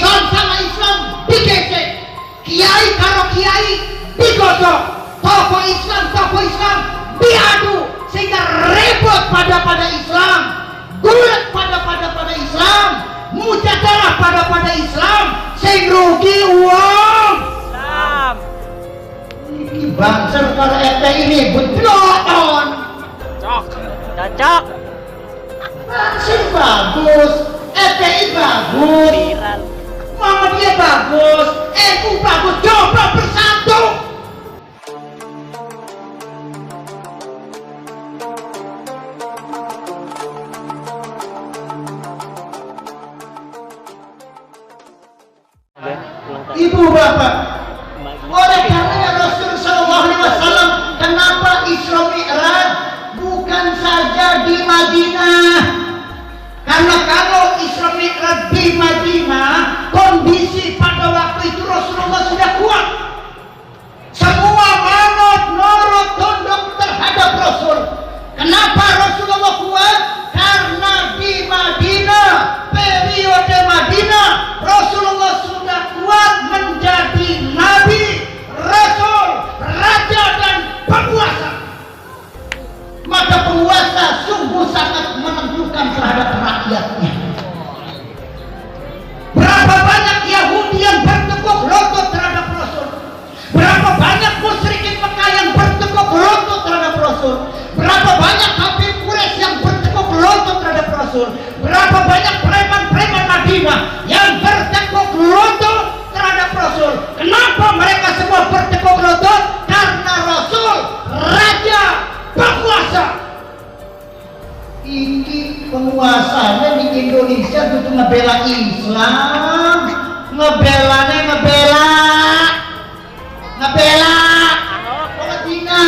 Islam sama Islam digesek, kiai karo kiai digodok, tokoh Islam diadu, sehingga ribut pada Islam, gulat pada Islam, mujadalah pada Islam, sing rugi uang Islam. Iki bangsa kalau FPI ribut bloon cocok Sing bagus, FPI bagus, Muhammadiyah bagus, NU bagus, coba bersatu. Ibu bapak, oleh karenanya Rasul Sallallahu Alaihi Wasallam, kenapa Isra Mi'raj bukan saja di Madinah? Karena kalau Isra Mi'raj di Madinah, kondisi pada waktu itu Rasulullah sudah kuat. Semua manut, nurut, tunduk terhadap Rasul. Kenapa Rasulullah kuat? Karena di Madinah, periode Madinah, Rasulullah sudah kuat menjadi Nabi, Rasul, Raja dan penguasa. Maka penguasa sungguh sangat menentukan terhadap rakyatnya. Berapa banyak Yahudi yang bertekuk lutut terhadap Rasul? Berapa banyak musyrikin Mekah yang bertekuk lutut terhadap Rasul? Berapa banyak kafir Quraisy yang bertekuk lutut terhadap Rasul? Berapa banyak preman-preman Madinah yang bertekuk lutut terhadap Rasul? Kenapa mereka semua bertekuk lutut? Karena Rasul, Raja, penguasa. Ini penguasanya di Indonesia itu ngebela Islam, ngebela Palestina.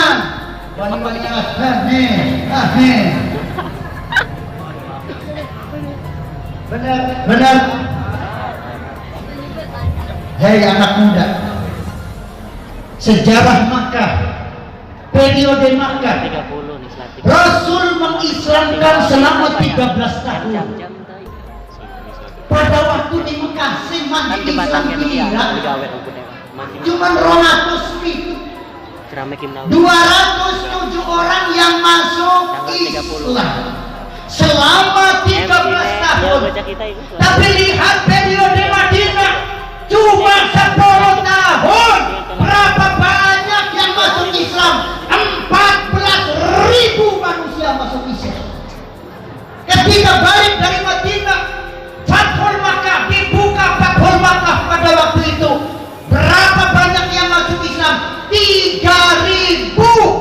Benar. Hei anak muda, sejarah Makkah, periode Makkah, Rasul mengislamkan selama 13 tahun. Pada waktu di Mekah seman di Islam cuman 207 orang yang masuk Islam selama 13 tahun. Tapi lihat periode Madinah cuma 10 tahun. Berapa banyak yang masuk Islam? 14.000 manusia masuk Islam. Ketika balik dari Madinah, Fathul Makkah, dibuka Fathul Makkah pada waktu itu, berapa banyak yang masuk Islam? 3.000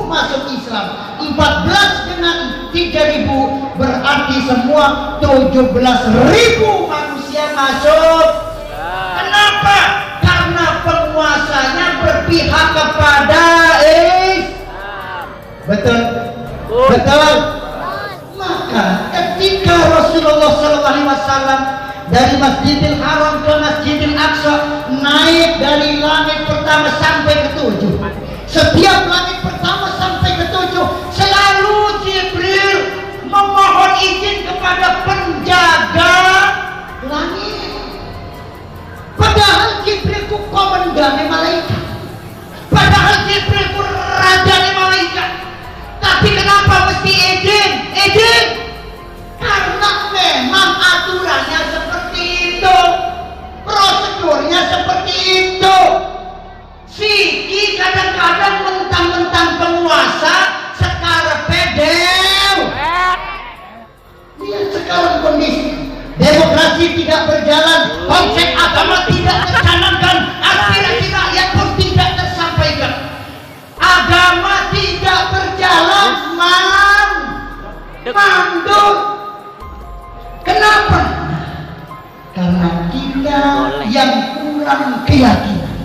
masuk Islam. 14 dengan 3.000 berarti semua 17.000 manusia masuk. Kenapa? Karena penguasanya berpihak kepada Betul. Maka ketika Rasulullah SAW dari Masjidil Haram ke Masjidil Aqsa, naik dari langit pertama sampai ke 7. Setiap langit pertama sampai ke 7 selalu Jibril memohon izin kepada penjaga langit. Padahal Jibril itu komandan malaikat. Padahal Jibril itu raja malaikat. Tapi kenapa mesti izin? Karena memang aturannya seperti itu, prosedurnya seperti itu. Siki kadang-kadang mentang-mentang penguasa sekarang pedel. Lihat sekarang kondisi demokrasi tidak berjalan, konsep agama tidak tercanangkan, aspirasi rakyat pun tidak tersampaikan. Agama tidak berjalan, mandul. Kenapa? Karena kita yang kurang keyakinan.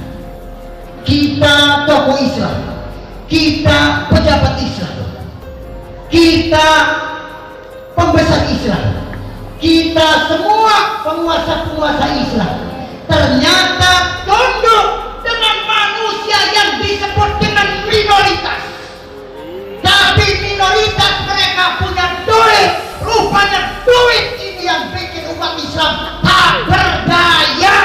Kita tokoh Islam, kita pejabat Islam, kita pembesar Islam, kita semua penguasa-penguasa Islam ternyata tunduk dengan manusia yang disebut dengan minoritas. Tapi minoritas mereka punya duit. Rupanya duit ini yang bikin umat Islam tak berdaya.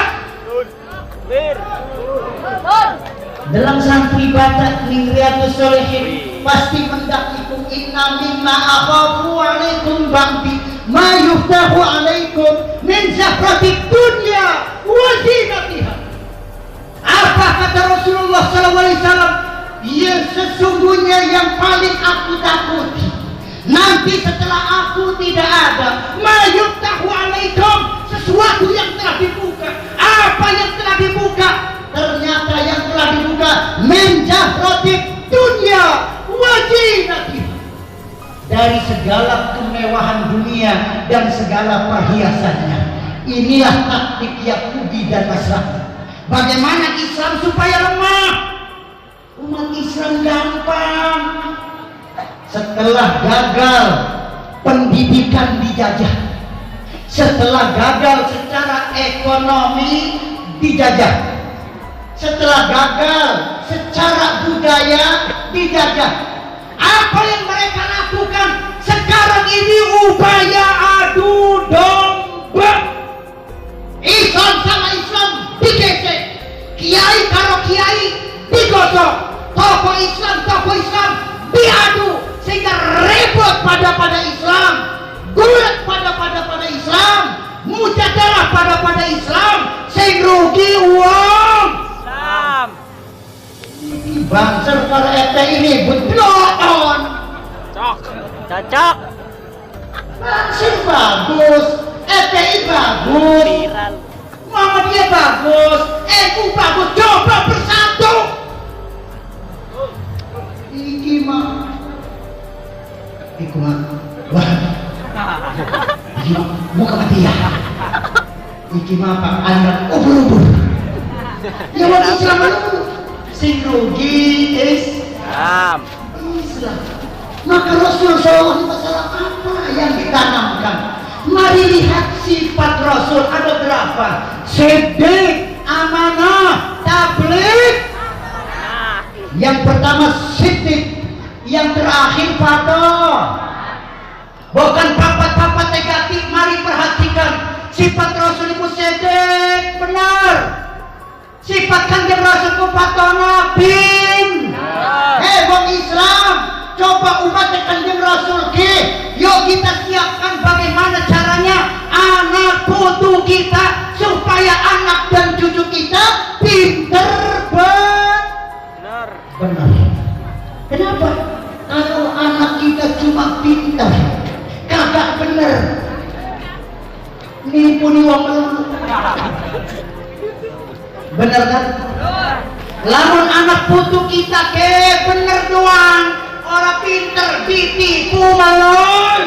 dalam santri baca ning Riyadhus Shalihin pasti mendakikum inna mimma akhafu alaikum ba'di ma yuftahu alaikum min zahratid dunya wa zinatiha. Apa kata Rasulullah SAW? Ya, sesungguhnya yang paling aku takuti nanti setelah aku tidak ada, ma yuftahu alaikum, sesuatu yang telah dibuka. Apa yang telah dibuka? Ternyata yang telah dibuka min zahratid dunya wa zinatiha, dari segala kemewahan dunia dan segala perhiasannya. Inilah taktik Yahudi dan Nasrani. Bagaimana Islam supaya lemah? Umat Islam gampang. Setelah gagal pendidikan dijajah, setelah gagal secara ekonomi dijajah, setelah gagal secara budaya dijajah, apa yang mereka lakukan sekarang ini? Upaya adu domba. Islam sama Islam digesek, kiai karo kiai digosok, tokoh Islam diadu, sehingga ribut pada Islam, gulat pada Islam, mujadalah pada Islam, sing rugi uang Islam. Bangsa para ete ini bedloon. Cocok. Bangsa bagus, ETI bagus, viral. Muhammadiyah bagus, NU bagus, coba bersatu. Iki mah, wah, iki mah Muhammadiyah. Iki mah Pak anak ubur-ubur. Ya wong Islam dulu, sing rugi Islam. Maka Rasul SAW apa yang ditanamkan? Mari lihat sifat Rasul ada berapa? Siddiq, amanah, tabligh. Yang pertama Siddiq, yang terakhir Fadl. Bukan papat-papat negatif. Mari perhatikan sifat Rasul itu Siddiq, benar. Sifat Kanjeng Rasul itu Fatona bin. Wong Islam, coba umat Kanjeng Rasul ke, yuk kita siapkan bagaimana caranya anak putu kita supaya anak dan cucu kita pinter benar. Kenapa? Kalau anak kita cuma pintar kagak bener, nipu nih wong melulu. Bener kan? Lamun anak putu kita ke bener doang, orang pinter ditipu malon.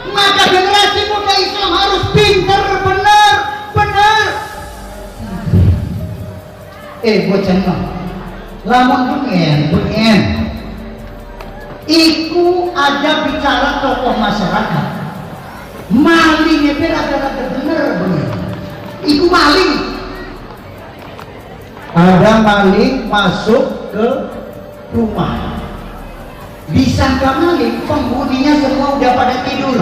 Maka generasi muda Islam harus pinter, bener. Bocah mah, lamun bengen, iku aja bicara tokoh masyarakat. Malingnya rada-rada bener. Iku maling. Ada maling masuk ke rumah, disangka maling, penghuninya semua udah pada tidur.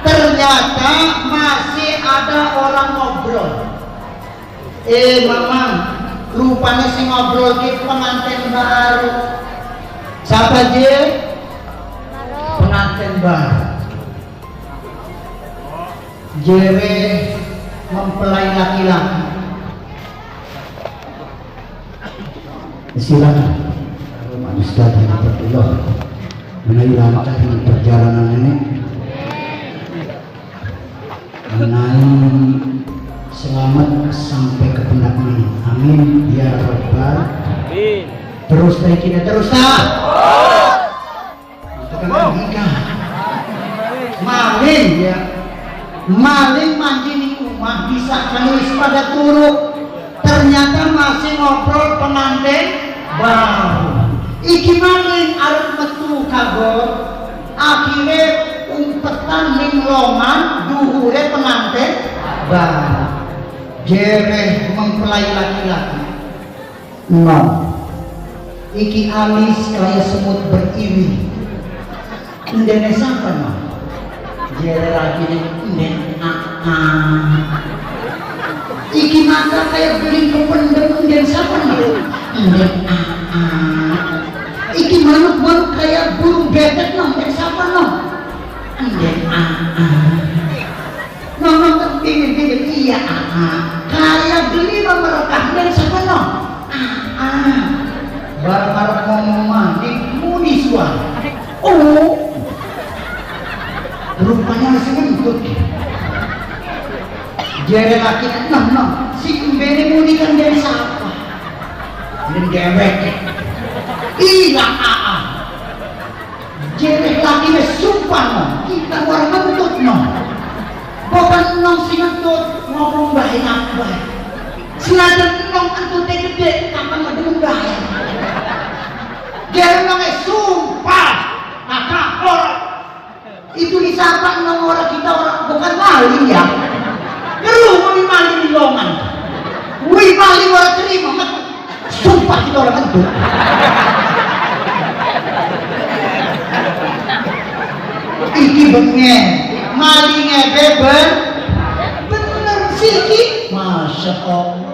Ternyata masih ada orang ngobrol. Mamang, rupanya si ngobrol ke pengantin baru. Siapa je? Pengantin baru. Jere mempelai laki-laki. Silakan Ustaz Abdullah menyelamatkan perjalanan ini, menaik selamat sampai ke pundak ini. Amin ya rabbal alamin. Terus kita terus maling ya, maling manjini rumah bisa kanulis pada turuk. Ternyata masih ngobrol pengantin baru. Iki maling arep metu kagor, akhirnya umpetan ning loman duhure pengantin baru. Jereh mempelai laki-laki. No. Iki alis kaya semut beriri. Ndene sampai no. Jereh lagi nen Iki mata kayak beling kependem dan siapa nih? Dan iki manuk-manuk kayak burung betet no, dan siapa no? Dan nonton pinggir-pinggir iya kayak geli merekah dan siapa no? Barang-barang ngomong manik muni suara. Oh, rupanya masih ngikut. Jadi laki si kembali muni kan dari siapa? Dan dewek. Iya Jadi laki sumpah no, kita orang ngentut no. Bukan nong si ngentut ngomong baik apa baik. Selain nong ngentutnya gede, kapan mau dengan baik. Dia nongnya sumpah, maka orang itu disapa nong orang kita orang bukan maling ya. Keruh kami maling di longan. Wih maling orang terima, sumpah kita orang ngentut. Iki bengen, malingnya bener sih, masya Allah.